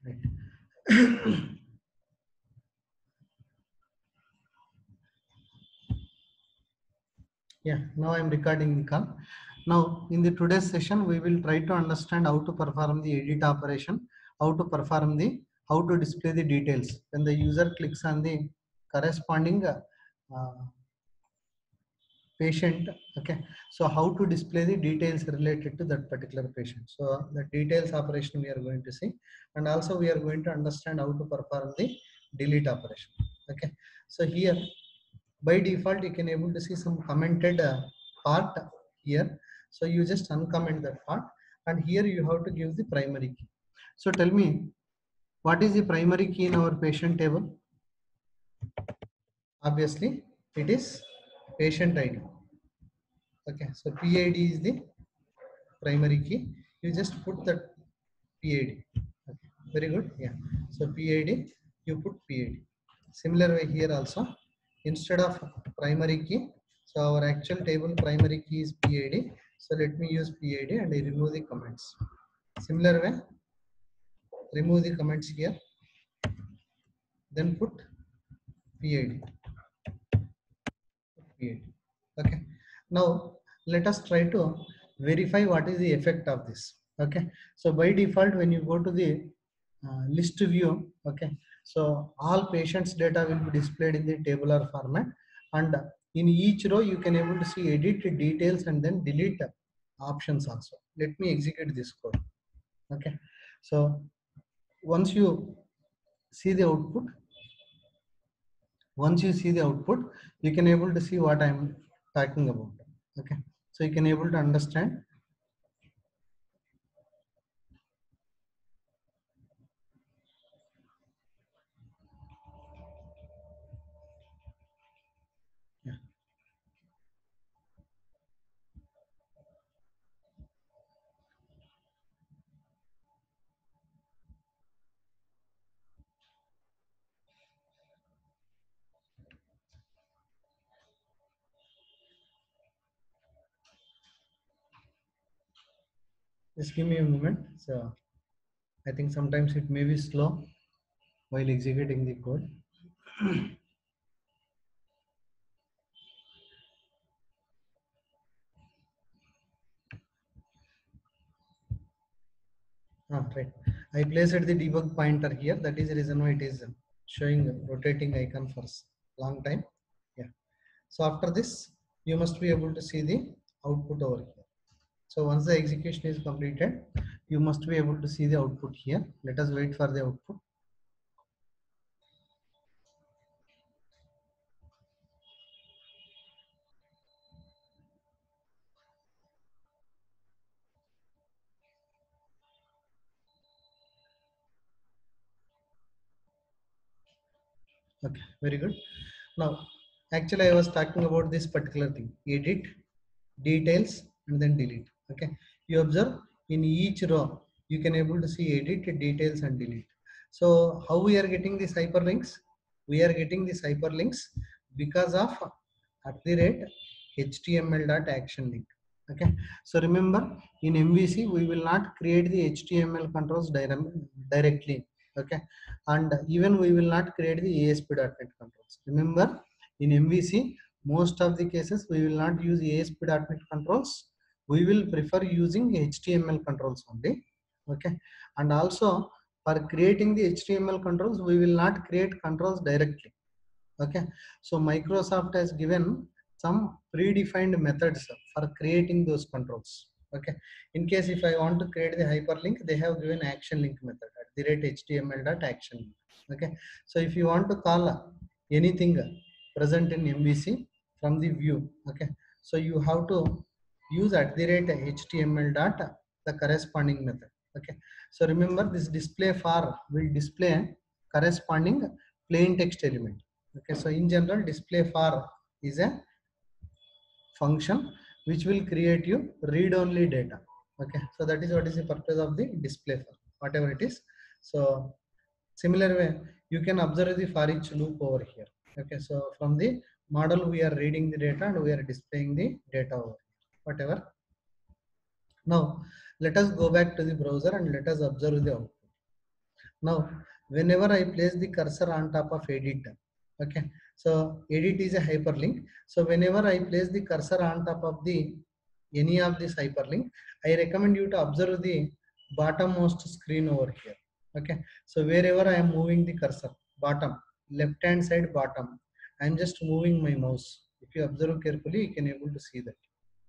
Right. Yeah, now I'm recording the call. Now, in the today's session, we will try to understand how to perform the edit operation, how to display the details when the user clicks on the corresponding patient. Okay, so how to display the details related to that particular patient. So the details operation we are going to see, and also we are going to understand how to perform the delete operation. Okay, so here by default you can able to see some commented part here, so you just uncomment that part, and here you have to give the primary key. So tell me, what is the primary key in our patient table? Obviously it is patient id. Okay, so PID is the primary key. You just put that PID. Okay, very good. Yeah, so PID, you put PID. Similar way here also, instead of primary key, so our actual table primary key is PID, so let me use PID and I remove the comments. Similar way, remove the comments here, then put PID. Okay, now let us try to verify what is the effect of this. Okay, so by default when you go to the list view, okay, so all patients data will be displayed in the tabular format, and in each row you can able to see edit details and then delete options also. Let me execute this code. Okay, so once you see the output, you can able to see what I'm talking about. Okay, so you can able to understand. Yeah, just give me a moment. So I think sometimes it may be slow while executing the code. Right, I placed the debug pointer here, that is the reason why it is showing rotating icon for long time. Yeah, so after this you must be able to see the output over here. So once the execution is completed, you must be able to see the output here. Let us wait for the output. Okay, very good. Now, actually, I was talking about this particular thing: edit, details, and then delete. Okay, you observe in each row you can able to see edit, details, and delete. So, how we are getting these hyperlinks? We are getting these hyperlinks because of @HTML.action link. Okay, so remember, in MVC we will not create the HTML controls directly. Okay, and even we will not create the ASP.NET controls. Remember, in MVC most of the cases we will not use ASP.NET controls. We will prefer using HTML controls only. Okay, and also for creating the HTML controls we will not create controls directly. Okay, so Microsoft has given some predefined methods for creating those controls. Okay, in case if I want to create the hyperlink, they have given action link method @html.action link. Okay, so if you want to call anything present in MVC from the view, okay, so you have to use @html dot the corresponding method. Okay, so remember this display for will display corresponding plain text element. Okay, so in general display for is a function which will create you read only data. Okay, so that is what is the purpose of the display for whatever it is. So similar way you can observe the for each loop over here. Okay, so from the model we are reading the data and we are displaying the data over here, whatever. Now let us go back to the browser and let us observe the output. Now whenever I place the cursor on top of edit, okay, so edit is a hyperlink. So whenever I place the cursor on top of the any of this hyperlink, I recommend you to observe the bottommost screen over here. Okay, so wherever I am moving the cursor, bottom, left hand side bottom, I am just moving my mouse. If you observe carefully, you can able to see that.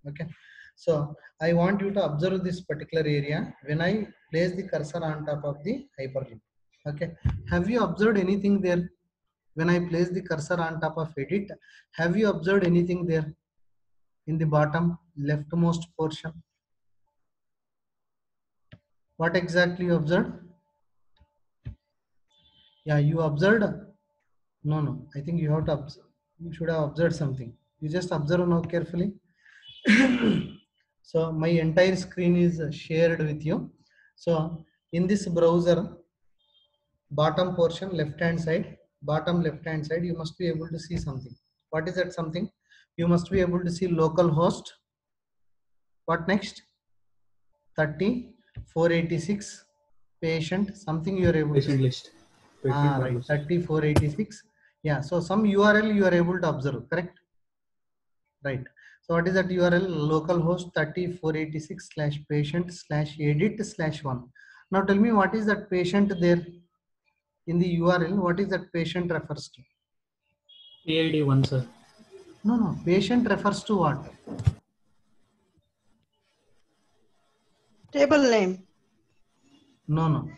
Okay, so I want you to observe this particular area when I place the cursor on top of the hyperlink. Okay, have you observed anything there when I place the cursor on top of edit? Have you observed anything there in the bottom leftmost portion? What exactly you observed? Yeah, you observed. No, I think you have to observe. You should have observed something. You just observe now carefully. So my entire screen is shared with you. So in this browser, bottom portion, left hand side, bottom left hand side, you must be able to see something. What is that something? You must be able to see local host. What next? 30 486 patient something you are able to Patient see. list. Patient Right, list. 30 486. Yeah, so some URL you are able to observe, correct? Right. So what is that URL? Localhost 3486 slash patient slash edit slash one. Now tell me, what is that patient there in the URL? What is that patient refers to? PID 1, sir. No. Patient refers to what? Table name. No.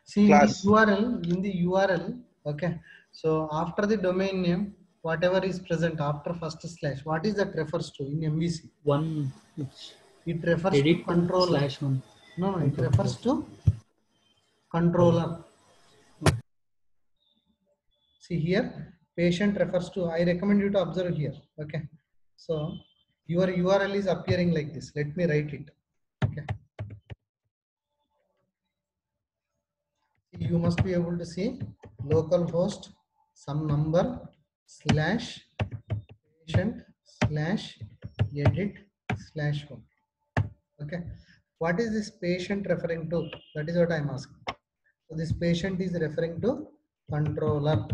See, Class. in the URL, okay. So after the domain name, whatever is present after first slash, what is that refers to in MVC? 1. It refers to Edit controller. slash 1. No, it refers to controller. See here, patient refers to, I recommend you to observe here. Okay. So your URL is appearing like this. Let me write it. Okay. You must be able to see localhost some number slash patient slash edit slash home. Okay. What is this patient referring to? That is what I'm asking. So this patient is referring to controller.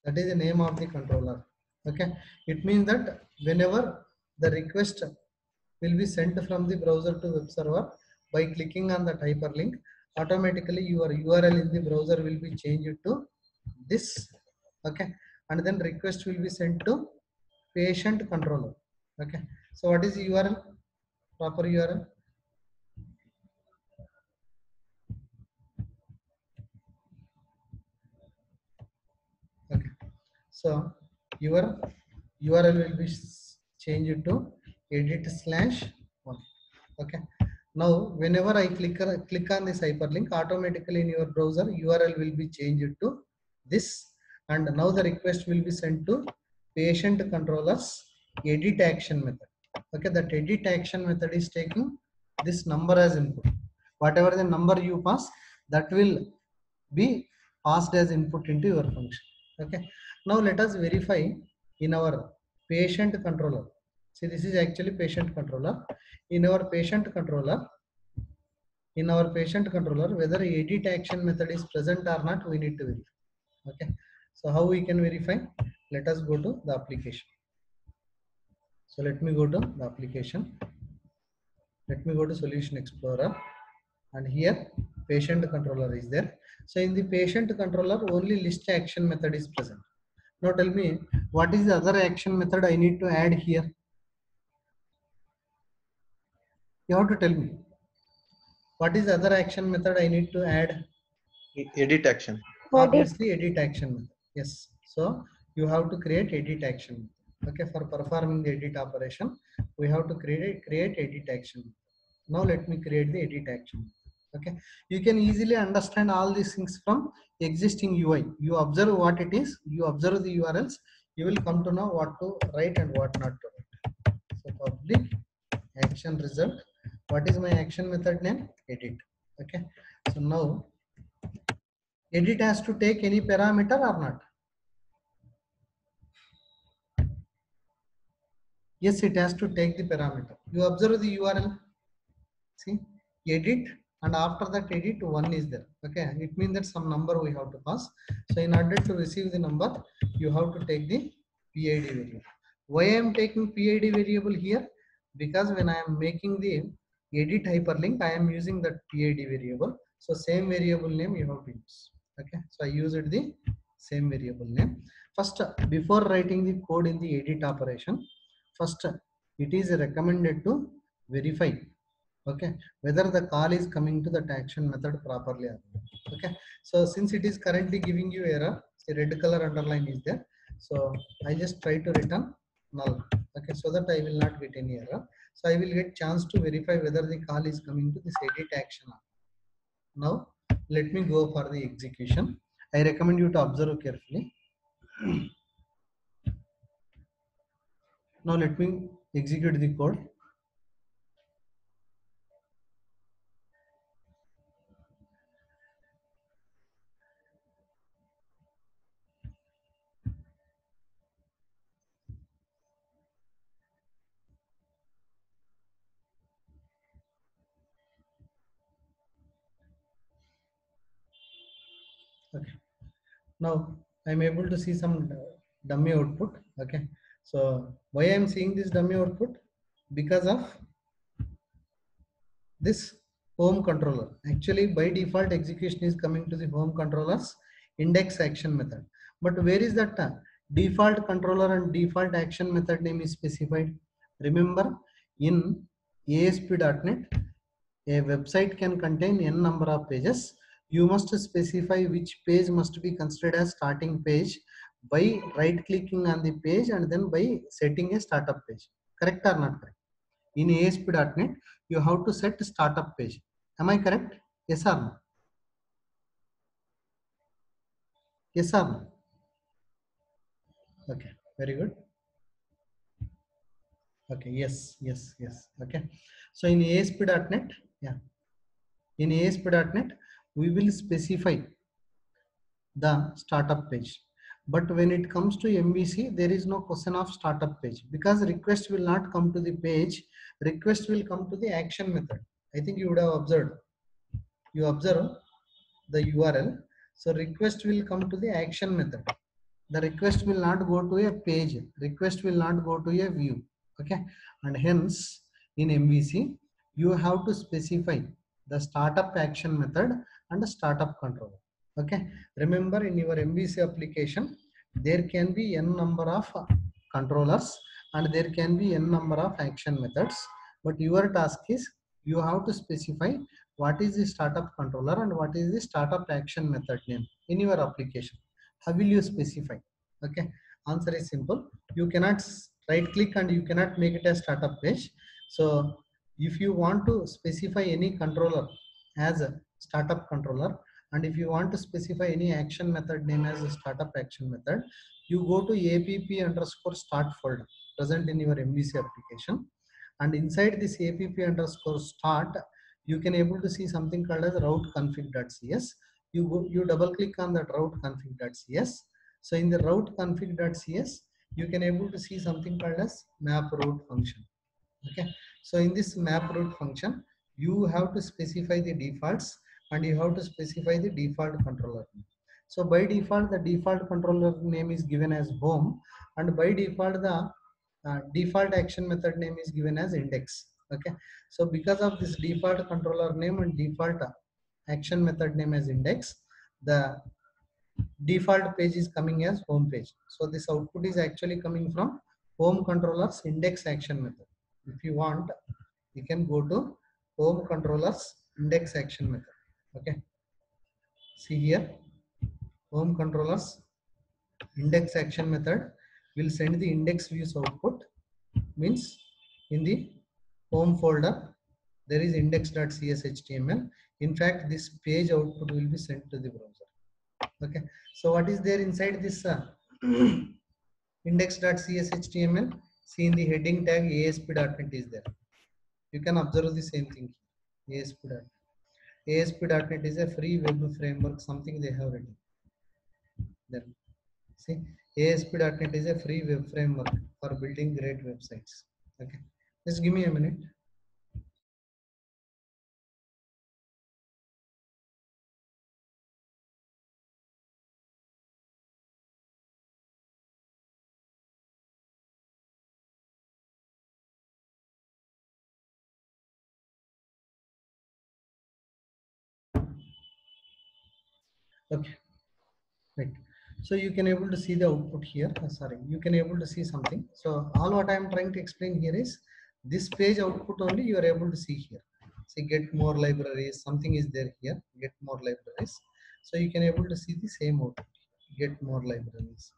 That is the name of the controller. Okay, it means that whenever the request will be sent from the browser to web server, by clicking on that hyperlink, automatically your URL in the browser will be changed to this. Okay, and then request will be sent to patient controller. Okay, so what is the URL? Proper URL? Okay, so your URL will be changed to edit slash one. Okay, now whenever I click on this hyperlink, automatically in your browser URL will be changed to this, and now the request will be sent to patient controllers edit action method. Okay, that edit action method is taking this number as input. Whatever the number you pass, that will be passed as input into your function. Okay, now let us verify in our patient controller. See, this is actually patient controller. In our patient controller, whether edit action method is present or not, we need to verify. Okay, so how we can verify? Let us go to the application. So let me go to the application. Let me go to Solution Explorer, and here patient controller is there. So in the patient controller, only list action method is present. Now tell me, what is the other action method I need to add here? You have to tell me. What is the other action method I need to add? Edit action. Obviously, edit action method. Yes. So you have to create edit action. Okay, for performing the edit operation, we have to create edit action. Now let me create the edit action. Okay, you can easily understand all these things from existing UI. You observe what it is, you observe the URLs, you will come to know what to write and what not to write. So public action result. What is my action method name? Edit. Okay, so now edit has to take any parameter or not? Yes, it has to take the parameter. You observe the URL. See, edit and after that edit 1 is there. Okay, it means that some number we have to pass. So in order to receive the number, you have to take the PID variable. Why I am taking PID variable here? Because when I am making the edit hyperlink, I am using that PID variable. So same variable name you have to use. Okay, so I used the same variable name. First, before writing the code in the edit operation, first it is recommended to verify, okay, whether the call is coming to that action method properly or not. Okay, so since it is currently giving you error, the red color underline is there, so I just try to return null. Okay, so that I will not get any error, so I will get chance to verify whether the call is coming to this edit action or not. Now let me go for the execution. I recommend you to observe carefully. Now let me execute the code. Okay, now I'm able to see some dummy output. Okay, so why I'm seeing this dummy output? Because of this home controller. Actually by default execution is coming to the home controller's index action method, but where is that default controller and default action method name is specified? Remember, in ASP.NET a website can contain n number of pages. You must specify which page must be considered as starting page by right clicking on the page and then by setting a startup page. Correct or not correct? In ASP.NET, you have to set startup page. Am I correct? Yes or no? Yes or no? Okay, very good. Okay, yes, yes, yes. Okay, so in ASP.NET, yeah, in ASP.NET, we will specify the startup page. But when it comes to MVC, there is no question of startup page because request will not come to the page. Request will come to the action method. I think you would have observed. You observe the URL. So request will come to the action method. The request will not go to a page. Request will not go to a view. Okay, and hence in MVC you have to specify the startup action method and the startup controller. Okay, remember in your MVC application there can be n number of controllers and there can be n number of action methods, but your task is you have to specify what is the startup controller and what is the startup action method name in your application. How will you specify? Okay, answer is simple. You cannot right click and you cannot make it a startup page. So if you want to specify any controller as a startup controller, and if you want to specify any action method name as a startup action method, you go to app_start folder present in your MVC application, and inside this app_start you can able to see something called as route config.cs. You double click on that route config.cs. So in the route config.cs you can able to see something called as map route function. Okay, so in this map route function you have to specify the defaults and you have to specify the default controller name. So by default the default controller name is given as home, and by default the default action method name is given as index. Okay, so because of this default controller name and default action method name as index, the default page is coming as home page. So this output is actually coming from home controller's index action method. If you want, you can go to home controller's index action method. Okay, see here, home controller's index action method will send the index views output. Means in the home folder there is index.cshtml. In fact, this page output will be sent to the browser. Okay, so what is there inside this index.cshtml? See in the heading tag ASP.NET is there. You can observe the same thing. ASP.NET. ASP.NET is a free web framework, something they have written there. See, ASP.NET is a free web framework for building great websites. Okay, just give me a minute. Okay, right. So you can able to see the output here. Sorry, you can able to see something. So all what I am trying to explain here is this page output only you are able to see here. See, get more libraries, something is there here, get more libraries. So you can able to see the same output, get more libraries.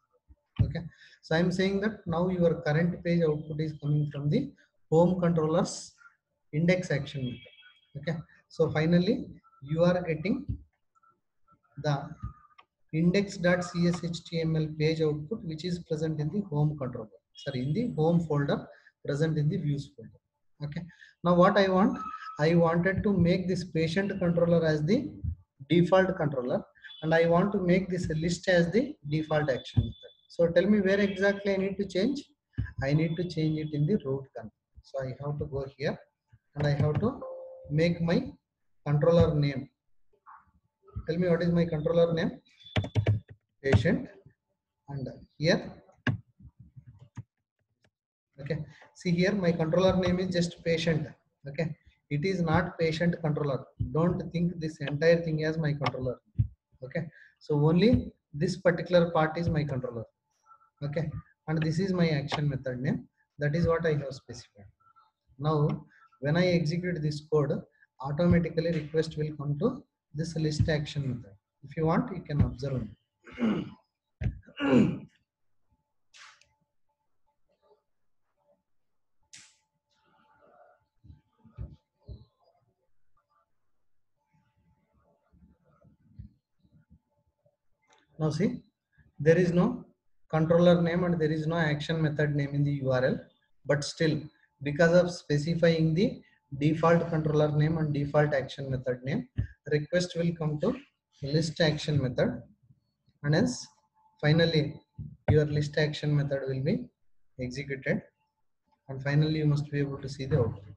Okay, so I'm saying that now your current page output is coming from the home controllers index action method. Okay, so finally you are getting the index.cshtml page output which is present in the home controller, sorry, in the home folder present in the views folder. Okay, now what I wanted to make this patient controller as the default controller, and I want to make this list as the default action method. So tell me where exactly I need to change. I need to change it in the root control. So I have to go here and I have to make my controller name. Tell me what is my controller name. Patient. And here, okay, see here my controller name is just patient. Okay, it is not patient controller. Don't think this entire thing as my controller. Okay, so only this particular part is my controller. Okay, and this is my action method name. That is what I have specified. Now when I execute this code, automatically request will come to this list action method. If you want, you can observe. Now see, there is no controller name and there is no action method name in the URL, but still because of specifying the default controller name and default action method name, request will come to list action method, and hence finally your list action method will be executed, and finally you must be able to see the output.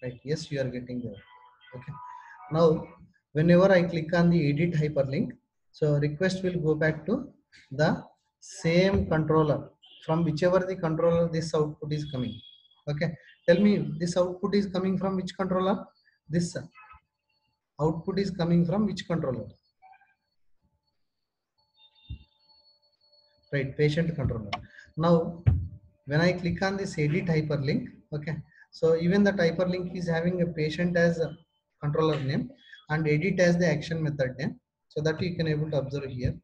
Right, yes, you are getting there. Okay, now whenever I click on the edit hyperlink, so request will go back to the same controller from whichever the controller this output is coming. Okay, tell me this output is coming from which controller. This output is coming from which controller? Right, patient controller. Now when I click on this edit hyperlink, okay, so even the hyperlink is having a patient as a controller name and edit as the action method name, so that you can able to observe here.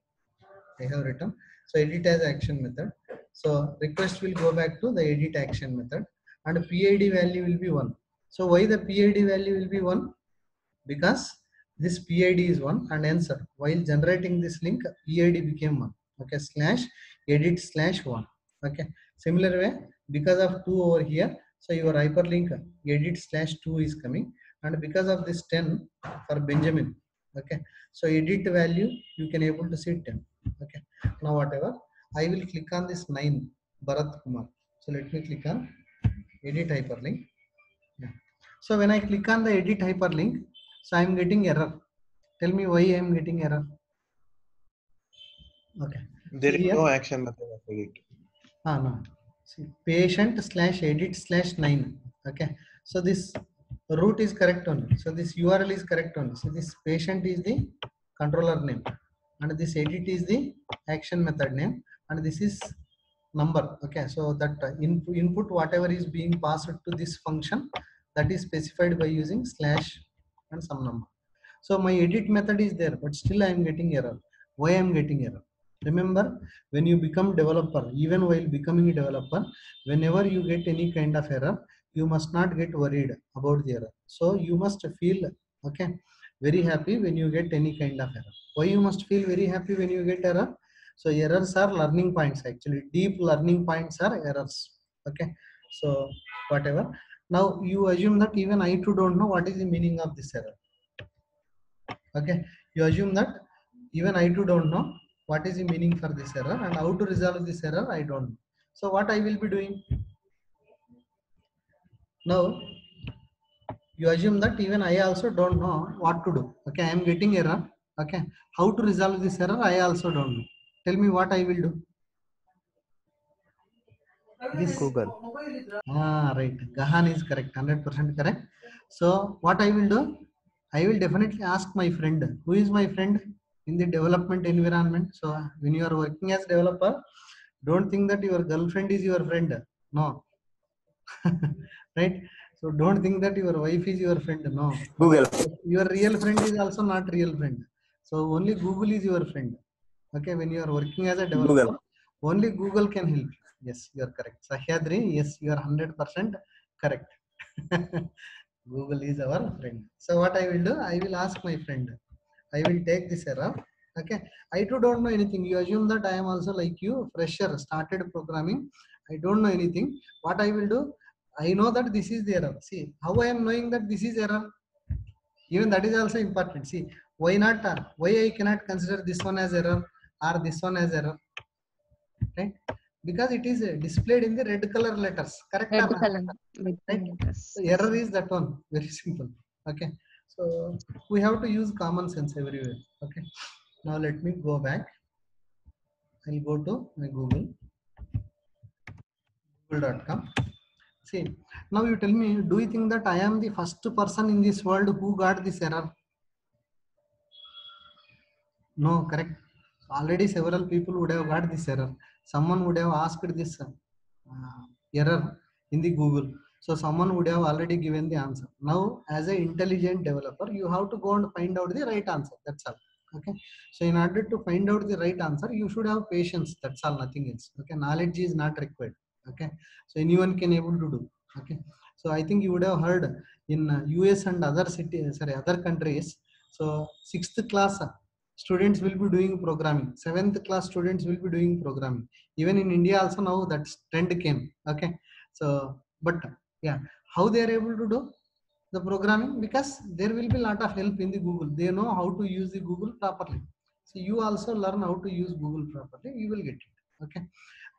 I have written, so edit as action method. So request will go back to the edit action method and PID value will be 1. So why the PID value will be 1? Because this PID is 1, and hence while generating this link PID became 1. Okay, slash edit slash 1. Okay, similar way, because of 2 over here, so your hyperlink edit slash 2 is coming, and because of this 10 for Benjamin. Okay, so edit value you can able to see 10. Okay, now whatever, I will click on this 9 Bharat Kumar. So let me click on edit hyperlink. Yeah. So when I click on the edit hyperlink, so I am getting error. Tell me why I am getting error. Okay. There See is here. no action method of edit. No. See, patient slash edit slash 9. Okay. So this root is correct only. So this URL is correct only. So this patient is the controller name, and this edit is the action method name, and this is number. Okay, so that input whatever is being passed to this function, that is specified by using slash and some number. So my edit method is there, but still I am getting error. Why I am getting error? Remember, when you become developer, even while becoming a developer, whenever you get any kind of error, you must not get worried about the error. So you must feel, okay, very happy when you get any kind of error. Why you must feel very happy when you get error? So errors are learning points. Actually, deep learning points are errors. Okay, so whatever. Now you assume that even I too don't know what is the meaning of this error. Okay, you assume that even I too don't know what is the meaning for this error and how to resolve this error. I don't know. So what I will be doing now, you assume that even I also don't know what to do. Okay, I am getting error. Okay, how to resolve this error I also don't know. Tell me what I will do. This Google. Right, Gahan is correct, 100% correct. So what I will do, I will definitely ask my friend. Who is my friend? in the development environment. So when you are working as developer, don't think that your girlfriend is your friend. No. Right? So don't think that your wife is your friend. No. Google. Your real friend is also not real friend. So only Google is your friend. Okay, when you are working as a developer, Google. only Google can help you. Yes, you are correct. Sahyadri, yes, you are 100% correct. Google is our friend. So what I will do, I will ask my friend. I will take this error. Okay, I too don't know anything. You assume that I am also like you, fresher, started programming. I don't know anything. What I will do, I know that this is the error. See, how I am knowing that this is error? Even that is also important. See, why not? Why I cannot consider this one as error or this one as error? Right? Because it is displayed in the red color letters. Correct? Red Or not? color with Right? letters. So error is that one. Very simple. Okay. So we have to use common sense everywhere. Okay. Now let me go back. I'll go to my google.com. See, now you tell me, do you think that I am the first person in this world who got this error? No, correct. Already several people would have got this error. Someone would have asked this error in the Google. So someone would have already given the answer. Now, as an intelligent developer, you have to go and find out the right answer. That's all. Okay. So in order to find out the right answer, you should have patience. That's all, nothing else. Okay. Knowledge is not required. Okay. So anyone can able to do. Okay. So I think you would have heard in US and other cities, sorry, other countries. So sixth class students will be doing programming. Seventh class students will be doing programming. Even in India also now that trend came. Okay. So, but yeah, how they are able to do the programming? Because there will be a lot of help in the Google. They know how to use the Google properly. So you also learn how to use Google properly. You will get it. Okay.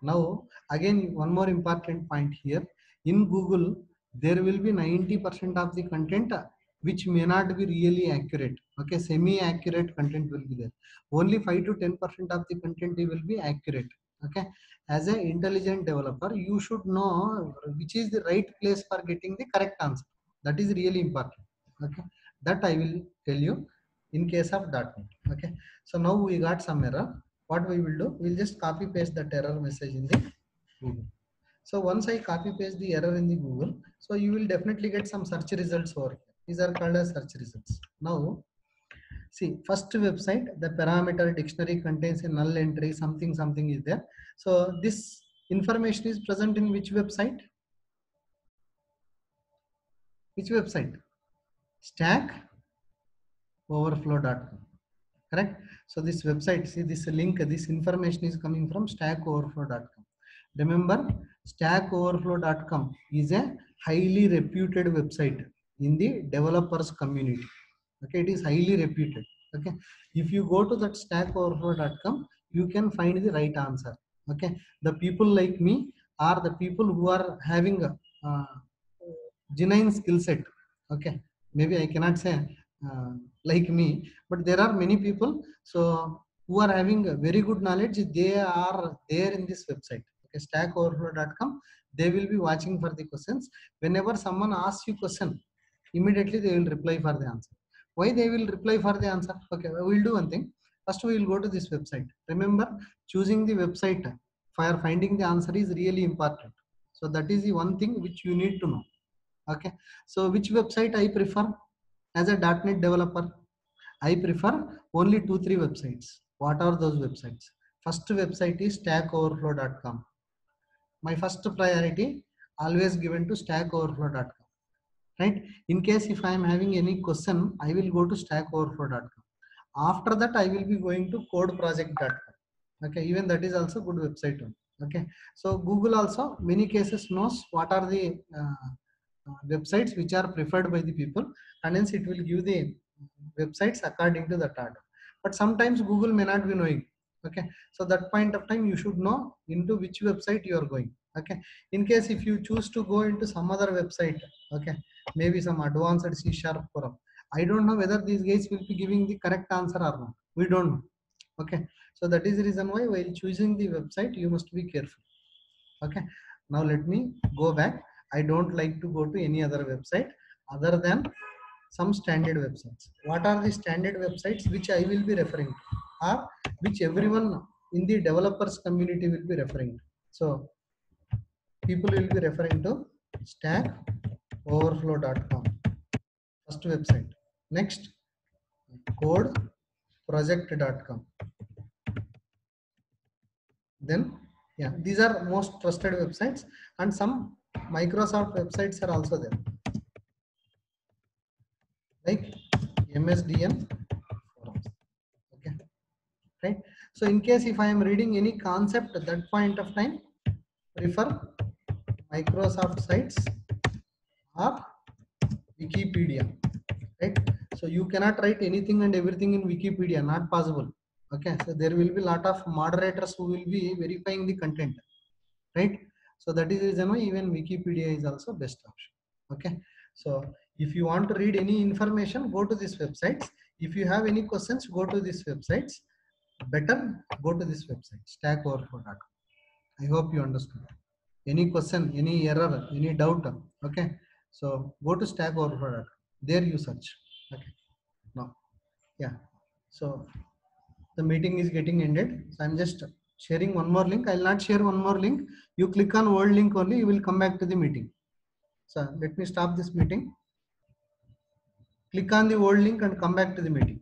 Now, again, one more important point here. In Google, there will be 90% of the content which may not be really accurate. Okay, semi-accurate content will be there. Only 5 to 10% of the content will be accurate. Okay, as an intelligent developer, you should know which is the right place for getting the correct answer. That is really important. Okay, that I will tell you in case of .NET. Okay, so now we got some error. What we will do, we'll just copy paste that error message in the Google. So once I copy paste the error in the Google, so you will definitely get some search results over here. These are called as search results. Now, see, first website, the parameter dictionary contains a null entry, something is there. So this information is present in which website? Which website? Stack Overflow.com. Correct? So this website, see this link, this information is coming from stackoverflow.com. Remember, stackoverflow.com is a highly reputed website in the developers community. Okay, it is highly reputed. Okay, if you go to that stackoverflow.com, you can find the right answer. Okay, the people like me are the people who are having a genuine skill set. Okay, maybe I cannot say like me, but there are many people so who are having a very good knowledge. They are there in this website. Okay, stackoverflow.com. They will be watching for the questions. Whenever someone asks you question, immediately they will reply for the answer. Why they will reply for the answer? Okay, we will do one thing. First we will go to this website. Remember, choosing the website for finding the answer is really important. So that is the one thing which you need to know. Okay, so which website I prefer as a .NET developer? I prefer only 2-3 websites. What are those websites? First website is stackoverflow.com. My first priority always given to stackoverflow.com. Right? In case if I am having any question, I will go to stackoverflow.com. After that, I will be going to codeproject.com. Okay, even that is also good website. Okay, so Google also many cases knows what are the websites which are preferred by the people, and hence it will give the websites according to that order. But sometimes Google may not be knowing. Okay, so that point of time you should know into which website you are going. Okay, in case if you choose to go into some other website, okay, maybe some advanced C# forum, I don't know whether these guys will be giving the correct answer or not. We don't know. Okay, so that is the reason why while choosing the website you must be careful. Okay, now let me go back. I don't like to go to any other website other than some standard websites. What are the standard websites which I will be referring to, or which everyone in the developers community will be referring to? So people will be referring to stackoverflow.com, first website. Next, codeproject.com. Then, yeah, these are most trusted websites, and some Microsoft websites are also there, like MSDN forums. Okay, right? So in case if I am reading any concept at that point of time, refer Microsoft sites or Wikipedia, right? So you cannot write anything and everything in Wikipedia, not possible. Okay, so there will be a lot of moderators who will be verifying the content, right? So that is the reason why even Wikipedia is also best option. Okay, so if you want to read any information, go to these websites. If you have any questions, go to these websites. Better go to this website, stackoverflow.com. I hope you understood. Any question, any error, any doubt, okay? So go to stackoverflow.com. There you search. Okay. Now, yeah. So the meeting is getting ended. So I'm just sharing one more link. I'll not share one more link. You click on old link only, you will come back to the meeting. So let me stop this meeting. Click on the old link and come back to the meeting.